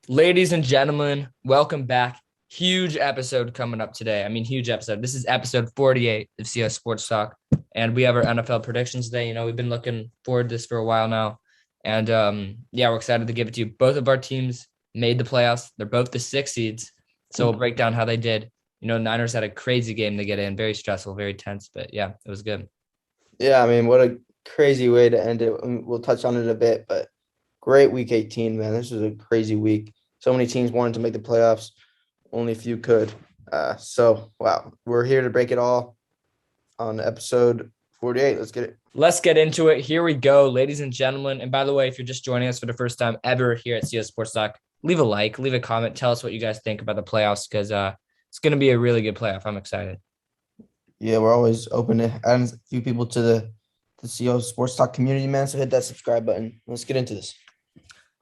Ladies and gentlemen, welcome back. Huge episode coming up today. Huge episode. This is episode 48 of CS Sports Talk, and we have our NFL predictions today. We've been looking forward to this for a while now, and yeah, we're excited to give it to you. Both of our teams made the playoffs. They're both the six seeds, so we'll break down how they did. Niners had a crazy game to get in, very stressful, very tense, but yeah, it was good. Yeah, what a crazy way to end it. We'll touch on it a bit, but great week 18, man. This was a crazy week. So many teams wanted to make the playoffs, only a few could. Wow, we're here to break it all on episode 48. Let's get it. Let's get into it. Here we go, ladies and gentlemen. And by the way, if you're just joining us for the first time ever here at CS Sports Talk, leave a like, leave a comment, tell us what you guys think about the playoffs because it's going to be a really good playoff. I'm excited. Yeah, we're always open to adding a few people to the CO Sports Talk community, man. So hit that subscribe button. Let's get into this.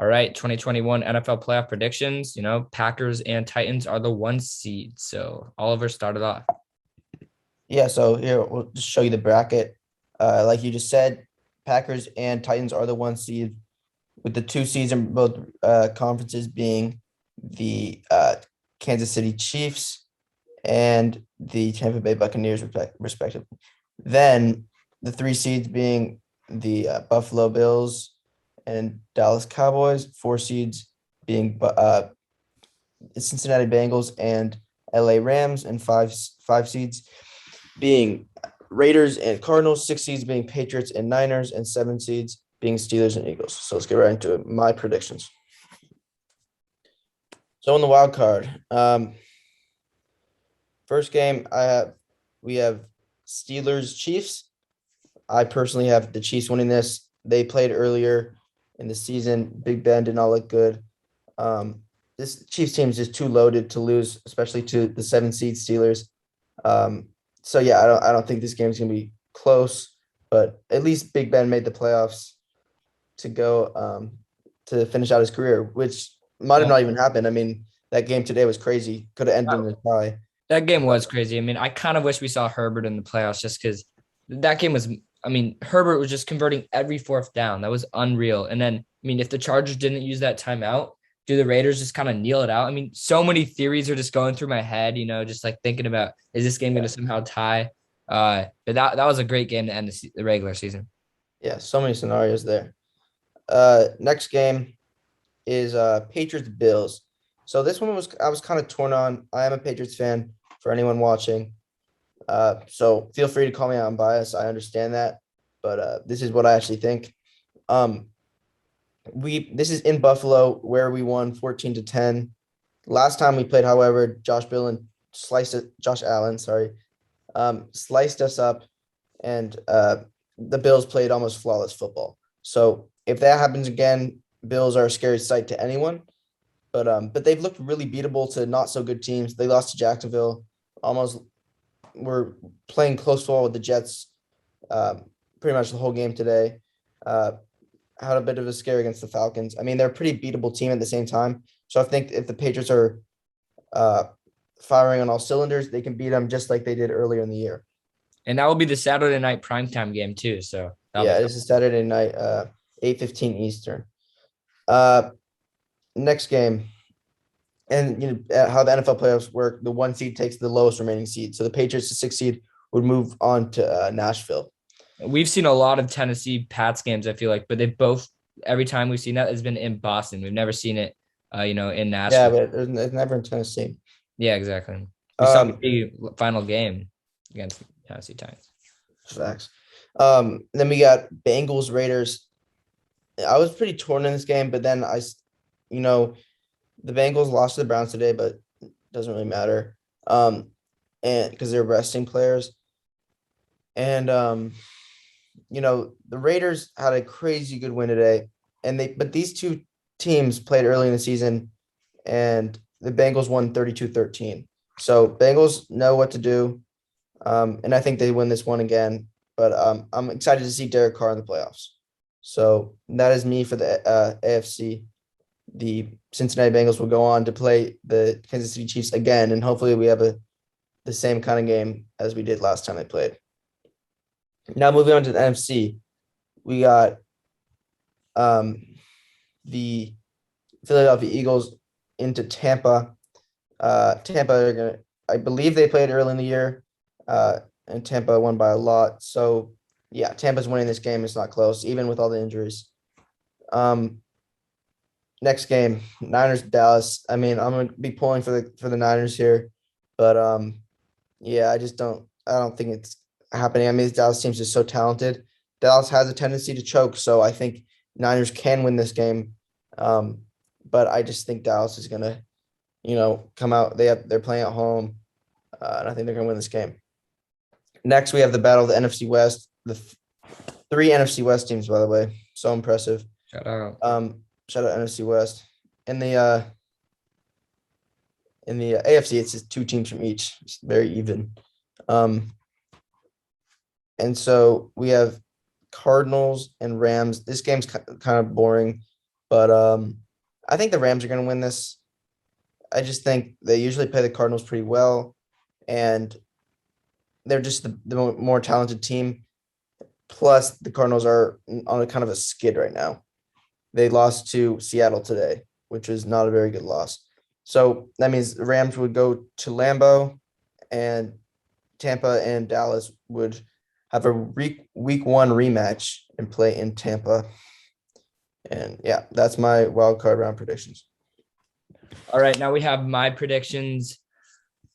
All right, 2021 NFL playoff predictions. Packers and Titans are the one seed. So Oliver started off. Yeah, so here we'll just show you the bracket. Like you just said, Packers and Titans are the one seed, with the two seeds in both conferences being the Kansas City Chiefs and the Tampa Bay Buccaneers, respectively. Then the three seeds being the Buffalo Bills and Dallas Cowboys, four seeds being Cincinnati Bengals and LA Rams, and five seeds being Raiders and Cardinals, six seeds being Patriots and Niners, and seven seeds being Steelers and Eagles. So let's get right into it. My predictions. So in the wild card, first game we have Steelers Chiefs. I personally have the Chiefs winning this. They played earlier in the season. Big Ben did not look good. This Chiefs team is just too loaded to lose, especially to the seven seed Steelers. So yeah, I don't think this game is gonna be close, but at least Big Ben made the playoffs to go to finish out his career, which might have Yeah. not even happened. That game today was crazy. Could have ended in a tie. That game was crazy. I kind of wish we saw Herbert in the playoffs just because that game was. Herbert was just converting every fourth down. That was unreal. And then, if the Chargers didn't use that timeout, do the Raiders just kind of kneel it out? So many theories are just going through my head, just like thinking about, is this game going to somehow tie? But that was a great game to end the regular season. Yeah, so many scenarios there. Next game is Patriots Bills. So this one I was kind of torn on. I am a Patriots fan for anyone watching. So feel free to call me out on bias. I understand that, but this is what I actually think. This is in Buffalo where we won 14-10. Last time we played, however, Josh Allen, sorry, sliced us up, and the Bills played almost flawless football. So if that happens again, Bills are a scary sight to anyone. But they've looked really beatable to not so good teams. They lost to Jacksonville, almost were playing close ball with the Jets pretty much the whole game today. Had a bit of a scare against the Falcons. They're a pretty beatable team at the same time. So I think if the Patriots are firing on all cylinders, they can beat them just like they did earlier in the year. And that will be the Saturday night primetime game too. So that'll Yeah, be this is Saturday night, 8:15 Eastern. Uh, Next game, and how the NFL playoffs work, the one seed takes the lowest remaining seed. So the Patriots, the six seed, would move on to Nashville. We've seen a lot of Tennessee Pats games, I feel like, but they both every time we've seen that has been in Boston. We've never seen it, in Yeah, Nashville. but it's never in Tennessee. Yeah, exactly. We saw the Um, big final game against Tennessee Titans. Facts. Then we got Bengals Raiders. I was pretty torn in this game, but then you know, the Bengals lost to the Browns today, but it doesn't really matter. And because they're resting players, and the Raiders had a crazy good win today, but these two teams played early in the season, and the Bengals won 32-13. So Bengals know what to do, and I think they win this one again. But I'm excited to see Derek Carr in the playoffs. So that is me for the AFC. The Cincinnati Bengals will go on to play the Kansas City Chiefs again, and hopefully we have the same kind of game as we did last time they played. Now moving on to the NFC, we got the Philadelphia Eagles into Tampa. Tampa are gonna. I believe they played early in the year, and Tampa won by a lot. So yeah, Tampa's winning this game. It's not close, even with all the injuries. Um, Next game, Niners Dallas. I mean, I'm gonna be pulling for the Niners here, but yeah, I don't think it's happening. I mean, this Dallas team's just so talented. Dallas has a tendency to choke, so I think Niners can win this game. Um, but I just think Dallas is gonna, come out. They're playing at home, and I think they're gonna win this game. Next, we have the battle of the NFC West. Three NFC West teams, by the way, so impressive. Shout out. Shout out NFC West. In the AFC, it's just two teams from each. It's very even. And so we have Cardinals and Rams. This game's kind of boring, but I think the Rams are going to win this. I just think they usually play the Cardinals pretty well, and they're just the more talented team. Plus, the Cardinals are on a kind of a skid right now. They lost to Seattle today, which is not a very good loss. So that means the Rams would go to Lambeau, and Tampa and Dallas would have a week one rematch and play in Tampa. And yeah, that's my wild card round predictions. All right, now we have my predictions.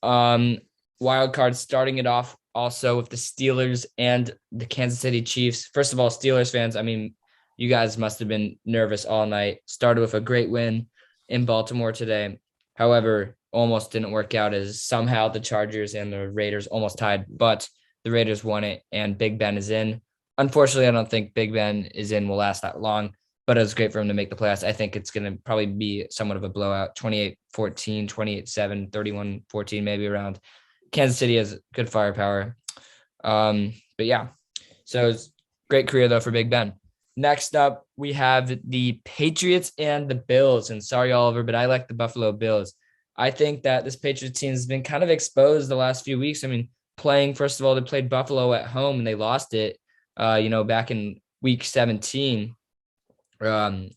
Wild card starting it off also with the Steelers and the Kansas City Chiefs. First of all, Steelers fans, I mean, you guys must have been nervous all night. Started with a great win in Baltimore today. However, almost didn't work out as somehow the Chargers and the Raiders almost tied, but the Raiders won it and Big Ben is in. Unfortunately, I don't think Big Ben will last that long, but it was great for him to make the playoffs. I think it's going to probably be somewhat of a blowout, 28-14, 28-7, 31-14, maybe around. Kansas City has good firepower. But yeah, so it's great career though for Big Ben. Next up, we have the Patriots and the Bills. And sorry, Oliver, but I like the Buffalo Bills. I think that this Patriots team has been kind of exposed the last few weeks. I mean, first of all, they played Buffalo at home and they lost it, back in week 17. Week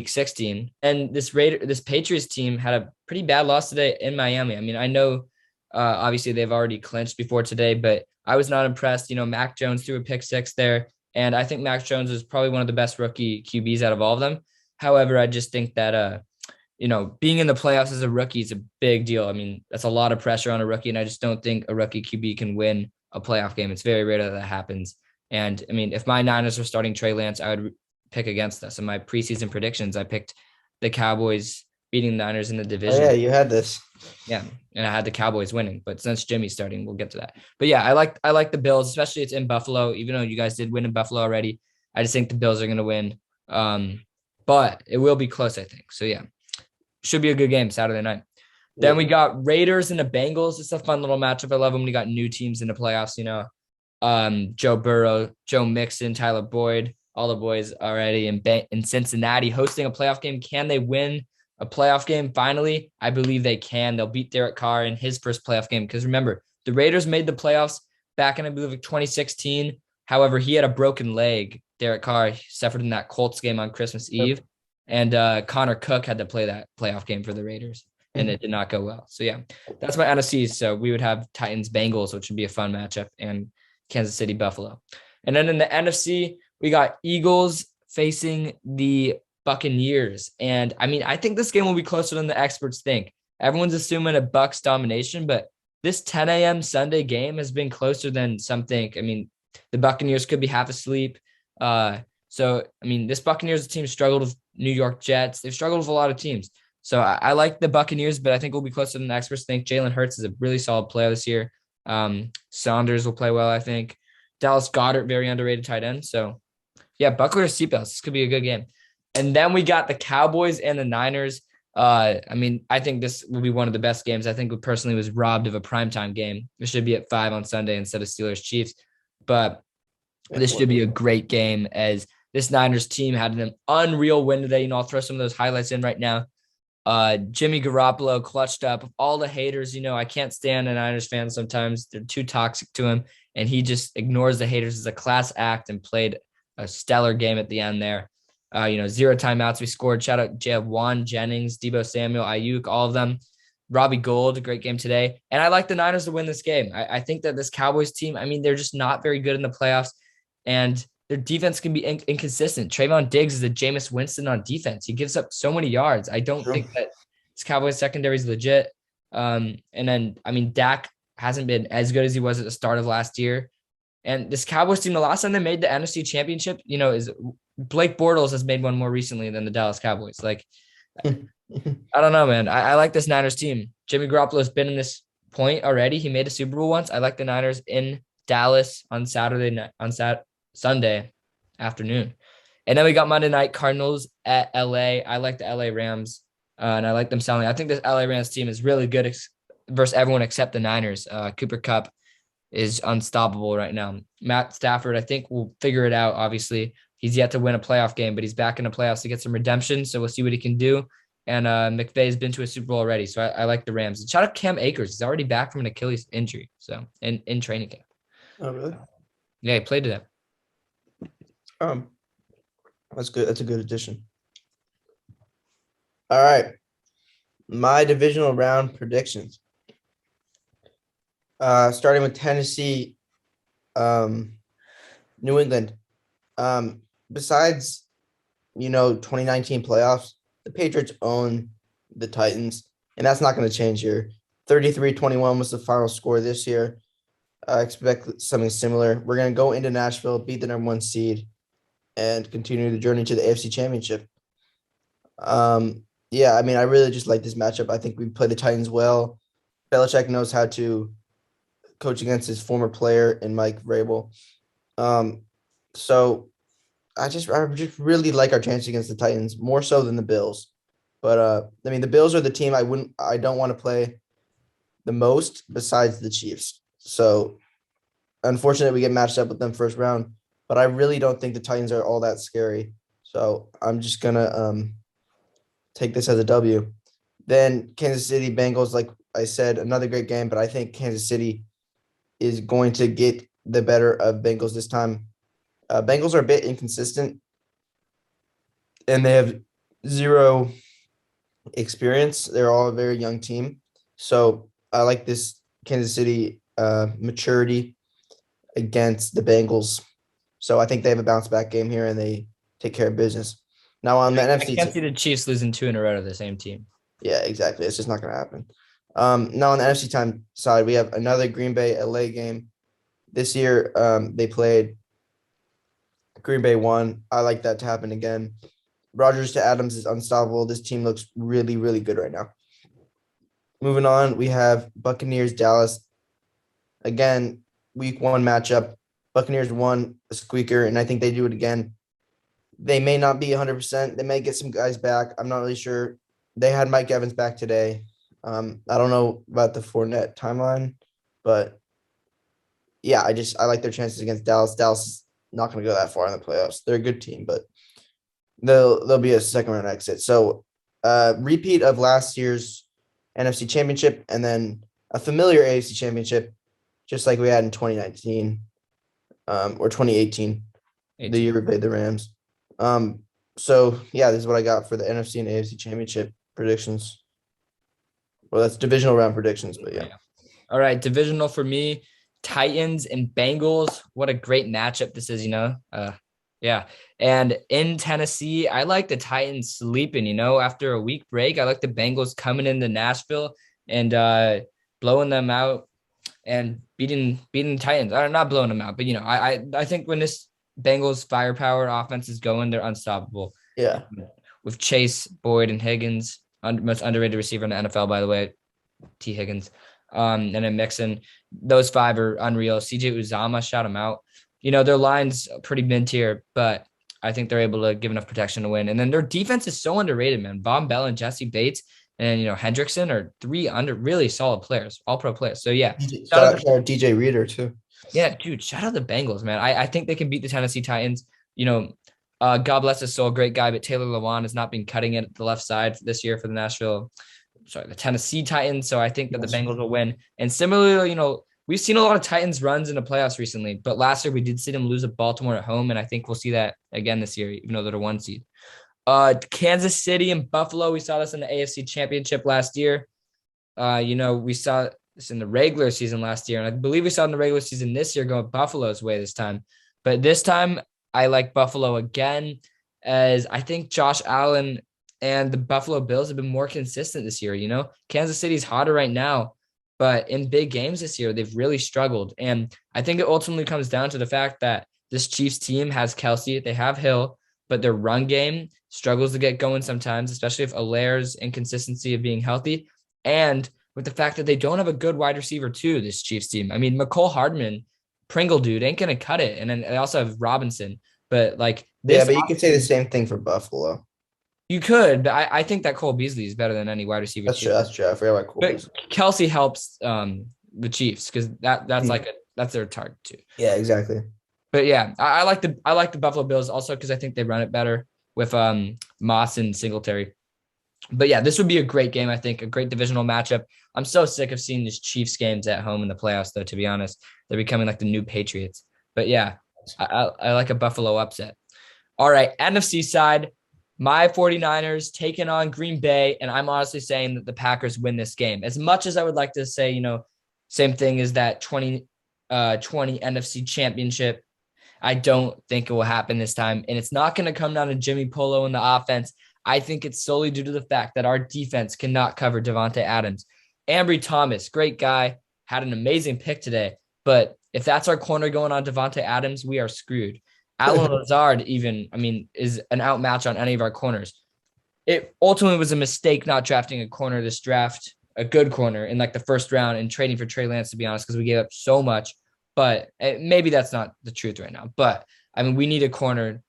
16. And this Patriots team had a pretty bad loss today in Miami. I mean, I know, obviously they've already clinched before today, but I was not impressed. Mac Jones threw a pick six there. And I think Mac Jones is probably one of the best rookie QBs out of all of them. However, I just think that, being in the playoffs as a rookie is a big deal. I mean, that's a lot of pressure on a rookie, and I just don't think a rookie QB can win a playoff game. It's very rare that happens. And, I mean, if my Niners were starting Trey Lance, I would pick against us. In my preseason predictions, I picked the Cowboys beating the Niners in the division. Oh, yeah, you had this. Yeah, and I had the Cowboys winning, but since Jimmy's starting, we'll get to that. But yeah, I like the Bills, especially it's in Buffalo. Even though you guys did win in Buffalo already, I just think the Bills are going to win. But it will be close, I think. So yeah, should be a good game Saturday night. Yeah. Then we got Raiders and the Bengals. It's a fun little matchup. I love when we got new teams in the playoffs. Joe Burrow, Joe Mixon, Tyler Boyd, all the boys already in Cincinnati hosting a playoff game. Can they win a playoff game? Finally, I believe they can. They'll beat Derek Carr in his first playoff game. Because remember, the Raiders made the playoffs back in, I believe, 2016. However, he had a broken leg. Derek Carr suffered in that Colts game on Christmas Eve. And Connor Cook had to play that playoff game for the Raiders. And it did not go well. So yeah, that's my NFC. So we would have Titans Bengals, which would be a fun matchup, and Kansas City Buffalo. And then in the NFC, we got Eagles facing the Buccaneers. And I mean, I think this game will be closer than the experts think. Everyone's assuming a Bucs domination, but this 10 a.m. Sunday game has been closer than some think. I mean, the Buccaneers could be half asleep. This Buccaneers team struggled with New York Jets. They've struggled with a lot of teams. So I like the Buccaneers, but I think we'll be closer than the experts think. Jalen Hurts is a really solid player this year. Saunders will play well, I think. Dallas Goedert, very underrated tight end. So yeah, buckle your seatbelts. This could be a good game. And then we got the Cowboys and the Niners. I think this will be one of the best games. I think we personally was robbed of a primetime game. It should be at 5 on Sunday instead of Steelers Chiefs. But this should be a great game, as this Niners team had an unreal win today. I'll throw some of those highlights in right now. Jimmy Garoppolo clutched up. All the haters, I can't stand a Niners fan sometimes. They're too toxic to him, and he just ignores the haters as a class act and played a stellar game at the end there. Zero timeouts. We scored. Shout out Juan Jennings, Debo Samuel, Ayuk, all of them. Robbie Gould, great game today. And I like the Niners to win this game. I think that this Cowboys team, I mean, they're just not very good in the playoffs. And their defense can be inconsistent. Trayvon Diggs is a Jameis Winston on defense. He gives up so many yards. I don't think that this Cowboys secondary is legit. And then, I mean, Dak hasn't been as good as he was at the start of last year. And this Cowboys team, the last time they made the NFC Championship, is Blake Bortles has made one more recently than the Dallas Cowboys. Like, I don't know, man. I like this Niners team. Jimmy Garoppolo has been in this point already. He made a Super Bowl once. I like the Niners in Dallas on Sunday afternoon. And then we got Monday night Cardinals at LA. I like the LA Rams, and I like them selling. I think this LA Rams team is really good versus everyone except the Niners. Cooper Kupp is unstoppable right now. Matt Stafford, I think, will figure it out. Obviously, he's yet to win a playoff game, but he's back in the playoffs to get some redemption. So we'll see what he can do. And McVay's been to a Super Bowl already, so I like the Rams. And shout out Cam Akers. He's already back from an Achilles injury, so in training camp. Oh, really? Yeah, he played today. That's good. That's a good addition. All right. My divisional round predictions. Starting with Tennessee, New England. Besides, 2019 playoffs, the Patriots own the Titans, and that's not going to change here. 33-21 was the final score this year. I expect something similar. We're going to go into Nashville, beat the number 1 seed, and continue the journey to the AFC Championship. I mean, I really just like this matchup. I think we play the Titans well. Belichick knows how to coach against his former player in Mike Vrabel. So I just really like our chance against the Titans more so than the Bills. But I mean, the Bills are the team I don't want to play the most besides the Chiefs. So unfortunately, we get matched up with them first round. But I really don't think the Titans are all that scary. So I'm just gonna take this as a W. Then Kansas City Bengals, like I said, another great game. But I think Kansas City is going to get the better of Bengals this time. Bengals are a bit inconsistent, and they have zero experience. They're all a very young team. So I like this Kansas City maturity against the Bengals. So I think they have a bounce back game here, and they take care of business. Now on the NFC, I can't see the Chiefs losing 2 in a row to the same team. Yeah, exactly. It's just not going to happen. Now on the NFC time side, we have another Green Bay LA game. This year, they played. Green Bay won. I like that to happen again. Rodgers to Adams is unstoppable. This team looks really, really good right now. Moving on, we have Buccaneers Dallas. Again, week 1 matchup. Buccaneers won a squeaker, and I think they do it again. They may not be 100%. They may get some guys back. I'm not really sure. They had Mike Evans back today. I don't know about the Fournette timeline, but yeah, I like their chances against Dallas. Dallas is not going to go that far in the playoffs. They're a good team, but they'll be a second round exit. So repeat of last year's NFC Championship, and then a familiar AFC Championship, just like we had in 2019 or 2018, the year we played the Rams. So yeah, this is what I got for the NFC and AFC Championship predictions. Well, that's divisional round predictions, but yeah. All right, divisional for me, Titans and Bengals. What a great matchup this is, Yeah. And in Tennessee, I like the Titans sleeping, after a week break. I like the Bengals coming into Nashville and blowing them out and beating the Titans. Not blowing them out, but I think when this Bengals firepower offense is going, they're unstoppable. Yeah. With Chase, Boyd, and Higgins, most underrated receiver in the NFL, by the way, T. Higgins. And then Mixon, those 5 are unreal. CJ Uzama, shout him out. Their line's pretty mid-tier, but I think they're able to give enough protection to win. And then their defense is so underrated, man. Von Bell and Jesse Bates and, Hendrickson are 3 really solid players, all-pro players. So, yeah. Shout out DJ Reader, too. Yeah, dude, shout out the Bengals, man. I think they can beat the Tennessee Titans. God bless his soul, great guy, but Taylor Lewan has not been cutting it at the left side this year for the Tennessee Titans. So I think that the Bengals will win. And similarly, we've seen a lot of Titans runs in the playoffs recently, but last year we did see them lose at Baltimore at home, and I think we'll see that again this year, even though they're a 1 seed. Kansas City and Buffalo. We saw this in the AFC Championship last year. We saw this in the regular season last year, and I believe we saw it in the regular season this year going Buffalo's way this time. But this time, I like Buffalo again, as I think Josh Allen and the Buffalo Bills have been more consistent this year. Kansas City's hotter right now, but in big games this year, they've really struggled. And I think it ultimately comes down to the fact that this Chiefs team has Kelsey, they have Hill, but their run game struggles to get going sometimes, especially if Alaire's inconsistency of being healthy. And with the fact that they don't have a good wide receiver too, this Chiefs team. I mean, McCole Hardman, Pringle dude, ain't going to cut it. And then they also have Robinson. But like Yeah, this, but you could say the same thing for Buffalo. you could, but I think that Cole Beasley is better than any wide receiver That's too. true. That's true. I forgot about Cole But Beasley. Kelsey helps the Chiefs because that's their target too. Yeah, exactly. But yeah, I like the Buffalo Bills also because I think they run it better with Moss and Singletary. But yeah, this would be a great game. I think a great divisional matchup. I'm so sick of seeing these Chiefs games at home in the playoffs, though. To be honest, they're becoming like the new Patriots. But yeah, I like a Buffalo upset. All right, NFC side, my 49ers taking on Green Bay, and I'm honestly saying that the Packers win this game. As much as I would like to say, same thing as that 2020 NFC Championship, I don't think it will happen this time. And it's not going to come down to Jimmy Polo and the offense. I think it's solely due to the fact that our defense cannot cover Devontae Adams. Ambry Thomas, great guy, had an amazing pick today. But if that's our corner going on Devontae Adams, we are screwed. Alan Lazard is an outmatch on any of our corners. It ultimately was a mistake not drafting a corner this draft, a good corner in like the first round and trading for Trey Lance, to be honest, because we gave up so much. But maybe that's not the truth right now. But we need a corner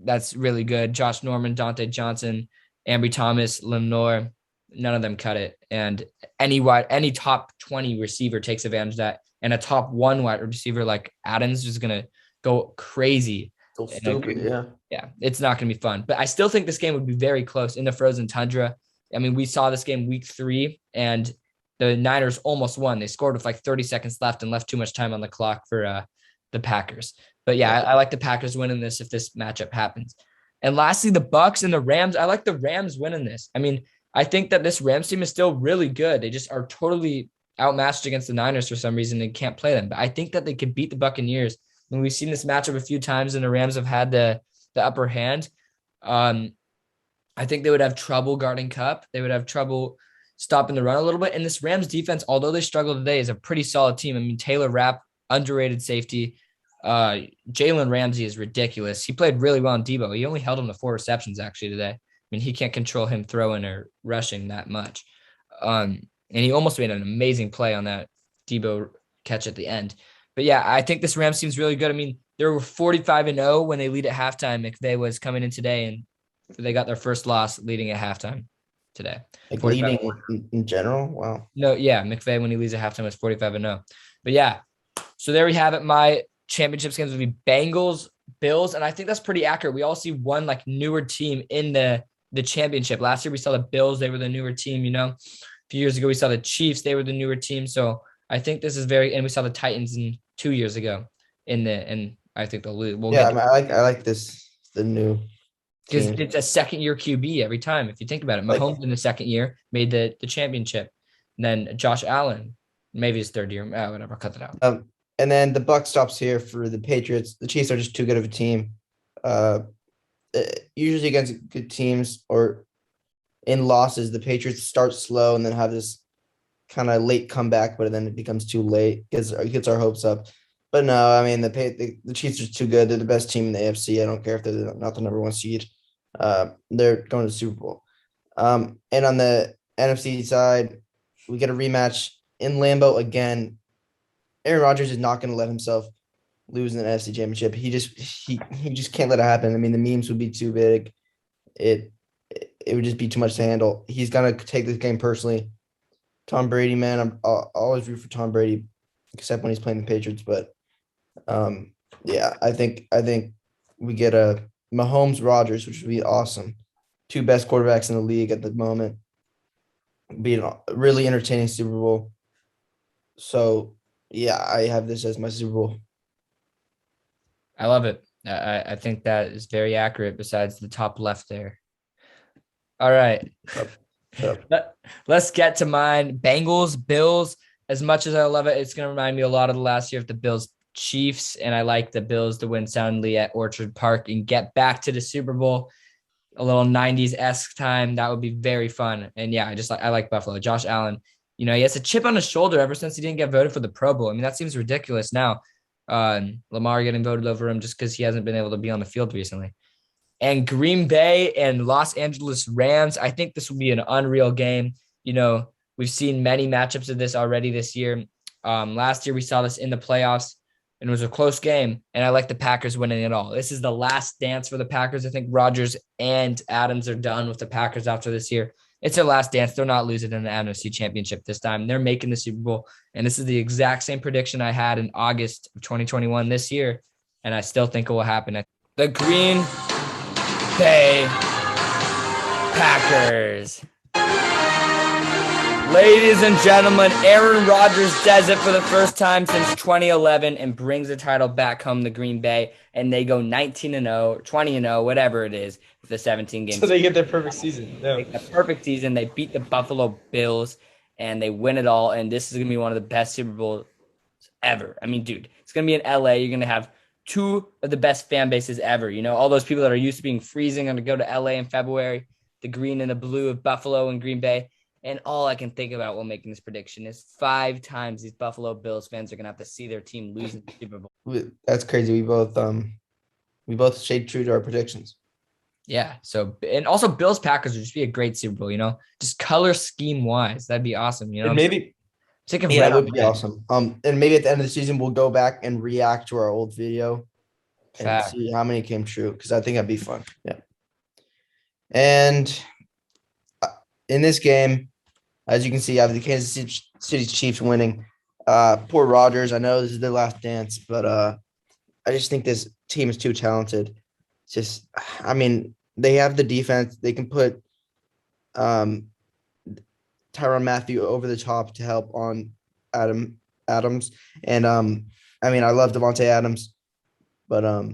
that's really good. Josh Norman, Dante Johnson, Ambry Thomas, Lenore, none of them cut it. And any top 20 receiver takes advantage of that. And a top 1 wide receiver like Adams is going to go crazy. So stupid, yeah. Yeah, it's not going to be fun. But I still think this game would be very close in the frozen tundra. We saw this game week 3, and the Niners almost won. They scored with like 30 seconds left and left too much time on the clock for the Packers. But yeah, I like the Packers winning this if this matchup happens. And lastly, the Bucks and the Rams. I like the Rams winning this. I think that this Rams team is still really good. They just are totally outmatched against the Niners for some reason and can't play them. But I think that they could beat the Buccaneers. We've seen this matchup a few times, and the Rams have had the upper hand. I think they would have trouble guarding Kupp. They would have trouble stopping the run a little bit. And this Rams defense, although they struggle today, is a pretty solid team. Taylor Rapp, underrated safety. Jalen Ramsey is ridiculous. He played really well in Debo. He only held him to 4 receptions actually today. He can't control him throwing or rushing that much. And he almost made an amazing play on that Debo catch at the end. But yeah, I think this Rams team's really good. They were 45-0 when they lead at halftime. McVay was coming in today, and they got their first loss leading at halftime today. Like leading in general? Wow. No, yeah, McVay when he leads at halftime was 45-0. But yeah, so there we have it. My championship games would be Bengals, Bills, and I think that's pretty accurate. We all see one like newer team in the championship. Last year we saw the Bills; they were the newer team. A few years ago we saw the Chiefs; they were the newer team. So I think this is and we saw the Titans 2 years ago and I think they'll lose. I like this the new because it's a second year QB every time. If you think about it, Mahomes in the second year made the championship, and then Josh Allen maybe his third year. Whatever, cut that out. And then the buck stops here for the Patriots. The Chiefs are just too good of a team. Usually against good teams or in losses, the Patriots start slow and then have this kind of late comeback, but then it becomes too late. It gets our hopes up. But no, the Chiefs are too good. They're the best team in the AFC. I don't care if they're not the number 1 seed. They're going to the Super Bowl. And on the NFC side, we get a rematch in Lambeau again. Aaron Rodgers is not going to let himself lose in the NFC Championship. He just can't let it happen. The memes would be too big. It would just be too much to handle. He's going to take this game personally. Tom Brady, man, I'll always root for Tom Brady, except when he's playing the Patriots. But yeah, I think we get a Mahomes Rodgers, which would be awesome. 2 best quarterbacks in the league at the moment. Be a really entertaining Super Bowl. So yeah, I have this as my Super Bowl. I love it. I think that is very accurate. Besides the top left there, All right. Shut up. Let's get to mine. Bengals, Bills. As much as I love it, it's going to remind me a lot of the last year of the Bills Chiefs. And I like the Bills to win soundly at Orchard Park and get back to the Super Bowl. A little 90s-esque time. That would be very fun. And yeah, I like Buffalo. Josh Allen, he has a chip on his shoulder ever since he didn't get voted for the Pro Bowl. I mean, that seems ridiculous now. Lamar getting voted over him just because he hasn't been able to be on the field recently. And Green Bay and Los Angeles Rams. I think this will be an unreal game. We've seen many matchups of this already this year. Last year we saw this in the playoffs, and it was a close game, and I like the Packers winning it all. This is the last dance for the Packers. I think Rodgers and Adams are done with the Packers after this year. It's their last dance. They're not losing in the NFC Championship this time. They're making the Super Bowl, and this is the exact same prediction I had in August of 2021 this year, and I still think it will happen. The Green Bay Packers. Ladies and gentlemen, Aaron Rodgers does it for the first time since 2011 and brings the title back home to Green Bay, and they go 19-0, 20-0, whatever it is, with the 17 games. So they get their perfect season. No. They get a perfect season. They beat the Buffalo Bills, and they win it all, and this is going to be one of the best Super Bowls ever. I mean, dude, it's going to be in LA. You're going to have two of the best fan bases ever. All those people that are used to being freezing are going to go to LA in February, the green and the blue of Buffalo and Green Bay. And all I can think about while making this prediction is 5 times these Buffalo Bills fans are going to have to see their team lose in the Super Bowl. That's crazy. We both stayed true to our predictions. Yeah. So, and also Bills Packers would just be a great Super Bowl, just color scheme wise. That'd be awesome. And maybe, that would be awesome. And maybe at the end of the season, we'll go back and react to our old video and see how many came true. Cause I think that'd be fun. Yeah. And in this game, as you can see, I have the Kansas City Chiefs winning. Poor Rodgers. I know this is their last dance, but I just think this team is too talented. They have the defense. They can put Tyrann Mathieu over the top to help on Adams. And I love Devontae Adams, but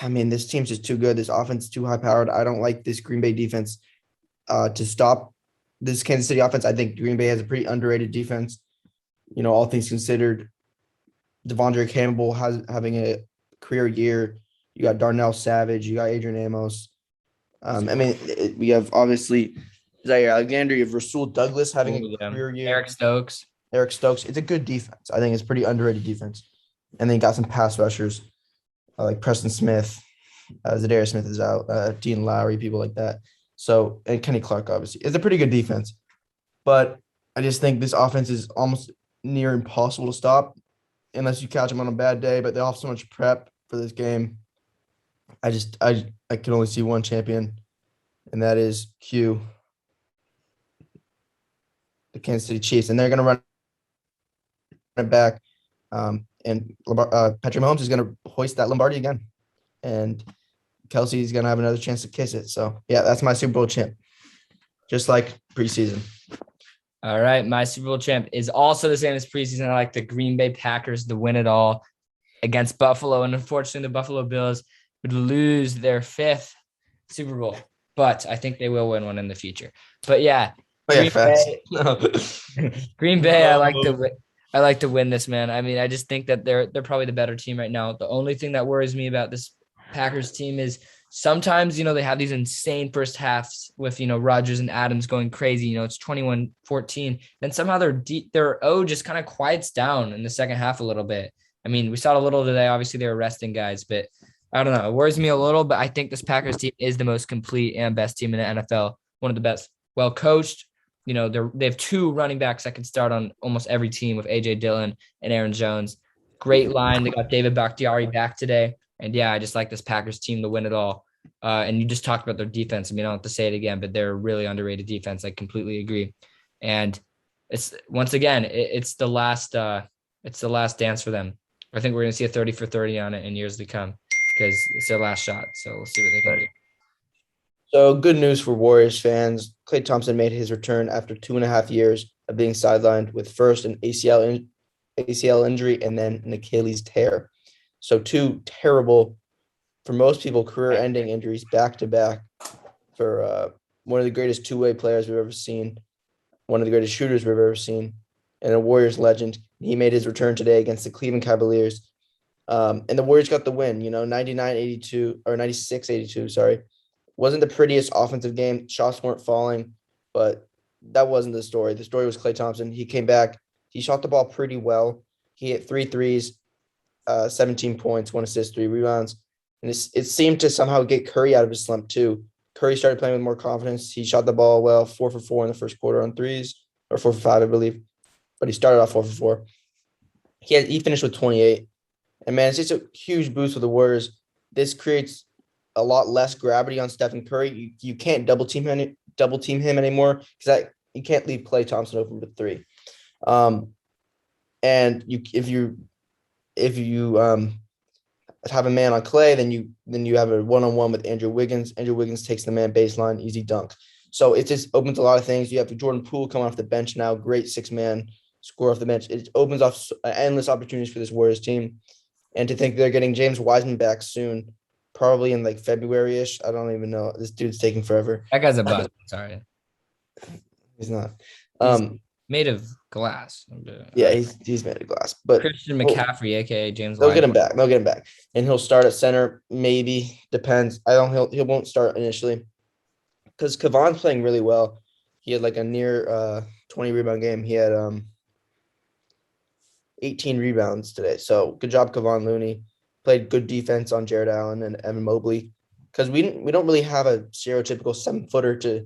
this team's just too good. This offense is too high powered. I don't like this Green Bay defense to stop this Kansas City offense. I think Green Bay has a pretty underrated defense. All things considered, Devondre Campbell having a career year. You got Darnell Savage. You got Adrian Amos. We have obviously Zaire Alexander. You have Rasul Douglas having a career year. Eric Stokes. It's a good defense. I think it's pretty underrated defense. And then you got some pass rushers like Preston Smith. Zadarius Smith is out. Dean Lowry, people like that. So, and Kenny Clark, obviously. It's a pretty good defense. But I just think this offense is almost near impossible to stop unless you catch them on a bad day. But they have so much prep for this game. I can only see one champion, and that is the Kansas City Chiefs. And they're going to run it back. And Patrick Mahomes is going to hoist that Lombardi again. And Kelsey's going to have another chance to kiss it. So, yeah, that's my Super Bowl champ, just like preseason. All right. My Super Bowl champ is also the same as preseason. I like the Green Bay Packers to win it all against Buffalo. And unfortunately, the Buffalo Bills would lose their 5th Super Bowl. But I think they will win one in the future. But, yeah. Green Bay, I like to win this, man. I just think that they're probably the better team right now. The only thing that worries me about this Packers team is sometimes, they have these insane first halves with, Rodgers and Adams going crazy. It's 21-14. Then somehow their O just kind of quiets down in the second half a little bit. We saw it a little today. Obviously, they're resting guys, but I don't know. It worries me a little, but I think this Packers team is the most complete and best team in the NFL. One of the best, well coached. They have 2 running backs that can start on almost every team with A.J. Dillon and Aaron Jones. Great line. They got David Bakhtiari back today. And, yeah, I just like this Packers team to win it all. And you just talked about their defense. I don't have to say it again, but they're a really underrated defense. I completely agree. And it's once again, it's the last dance for them. I think we're going to see a 30 for 30 on it in years to come because it's their last shot. So we'll see what they can do. So good news for Warriors fans. Klay Thompson made his return after 2.5 years of being sidelined with first an ACL injury and then an Achilles tear. So 2 terrible, for most people, career-ending injuries back-to-back for one of the greatest two-way players we've ever seen, one of the greatest shooters we've ever seen, and a Warriors legend. He made his return today against the Cleveland Cavaliers. And the Warriors got the win, 99-82 or 96-82, sorry. Wasn't the prettiest offensive game. Shots weren't falling, but that wasn't the story. The story was Klay Thompson. He came back. He shot the ball pretty well. He hit 3 threes, 17 points, 1 assist, 3 rebounds. And it seemed to somehow get Curry out of his slump too. Curry started playing with more confidence. He shot the ball well, 4 for 4 in the first quarter on threes, or 4 for 5, I believe. But he started off 4 for 4. He finished with 28. And man, it's just a huge boost for the Warriors. This creates a lot less gravity on Stephen Curry. You can't double team him anymore because you can't leave Klay Thompson open with 3. And if you have a man on Klay, then you have a one-on-one with Andrew Wiggins. Andrew Wiggins takes the man baseline, easy dunk. So it just opens a lot of things. You have Jordan Poole coming off the bench now, great 6-man score off the bench. It opens up endless opportunities for this Warriors team. And to think they're getting James Wiseman back soon, probably in like February-ish. I don't even know. This dude's taking forever. That guy's a bust. Sorry. He's not. He's made of glass. Yeah, he's made of glass. But Christian McCaffrey, aka James. They'll get him back. They'll get him back, and he'll start at center. Maybe depends. He won't start initially because Kevon's playing really well. He had like a near 20 rebound game. He had 18 rebounds today. So good job, Kevon Looney. Played good defense on Jared Allen and Evan Mobley because we don't really have a stereotypical 7-footer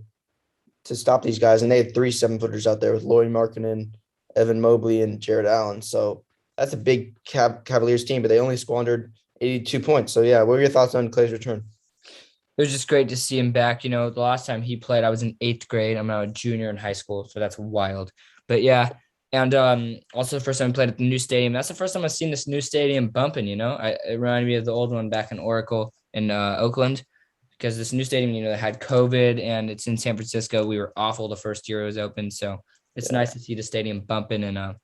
to stop these guys, and they had 3 7-footers out there with Lauri Markkanen, Evan Mobley, and Jared Allen. So that's a big Cavaliers team, but they only squandered 82 points. So yeah, what are your thoughts on Klay's return? It was just great to see him back. The last time he played, I was in 8th grade. I'm now a junior in high school, so that's wild. But yeah, and also the first time I played at the new stadium. That's the first time I've seen this new stadium bumping. It reminded me of the old one back in Oracle in Oakland. Because this new stadium, they had COVID and it's in San Francisco. We were awful the first year it was open. So it's nice to see the stadium bumping and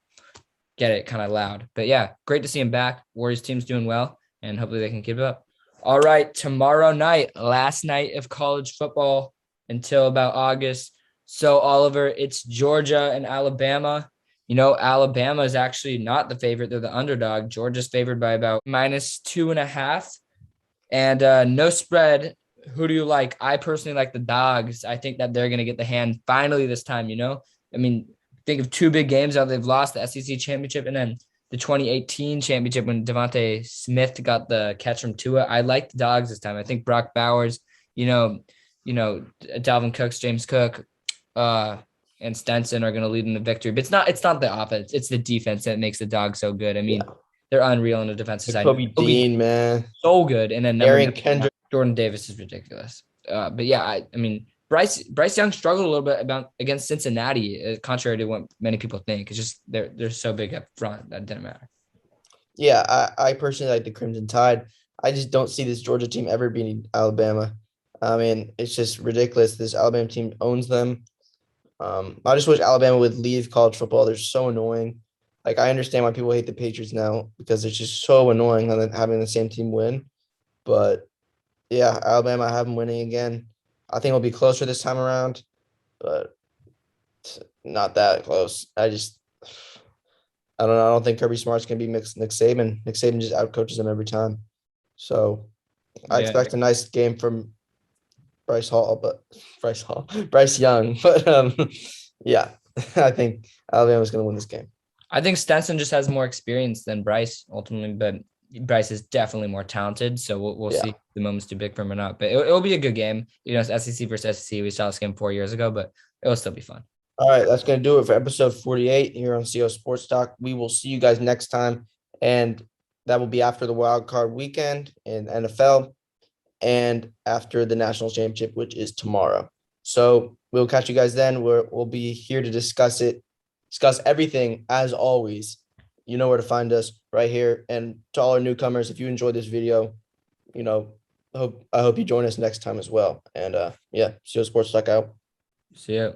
get it kind of loud. But yeah, great to see him back. Warriors team's doing well and hopefully they can keep it up. All right, tomorrow night, last night of college football until about August. So Oliver, it's Georgia and Alabama. Alabama is actually not the favorite. They're the underdog. Georgia's favored by about -2.5 and no spread. Who do you like? I personally like the Dogs. I think that they're going to get the hand finally this time, I mean, think of 2 big games that they've lost, the SEC championship and then the 2018 championship when Devontae Smith got the catch from Tua. I like the Dogs this time. I think Brock Bowers, Dalvin Cooks, James Cook, and Stenson are going to lead in the victory. But it's not the offense. It's the defense that makes the Dogs so good. I mean, they're unreal on the defensive side. Kobe Dean, man. So good. And then Aaron Kendrick. Jordan Davis is ridiculous. But yeah, I mean, Bryce Young struggled a little bit against Cincinnati, contrary to what many people think. It's just they're so big up front that didn't matter. Yeah, I personally like the Crimson Tide. I just don't see this Georgia team ever beating Alabama. I mean, it's just ridiculous. This Alabama team owns them. I just wish Alabama would leave college football. They're so annoying. Like, I understand why people hate the Patriots now because it's just so annoying having the same team win. But yeah, Alabama, I have them winning again. I think it'll be closer this time around, but not that close. I don't know. I don't think Kirby Smart's going to be Nick Saban. Nick Saban just outcoaches them every time. So I expect a nice game from Bryce Young. But yeah, I think Alabama's going to win this game. I think Stenson just has more experience than Bryce ultimately, but Bryce is definitely more talented. So we'll see if the moment's too big for him or not. But it'll be a good game. It's SEC versus SEC. We saw this game 4 years ago, but it'll still be fun. All right, that's going to do it for episode 48 here on CO Sports Talk. We will see you guys next time, and that will be after the wild card weekend in NFL and after the National Championship, which is tomorrow. So we'll catch you guys then. We'll be here to discuss everything as always. You know where to find us right here. And to all our newcomers, if you enjoyed this video, I hope you join us next time as well. And CO Sports Talk out. See ya.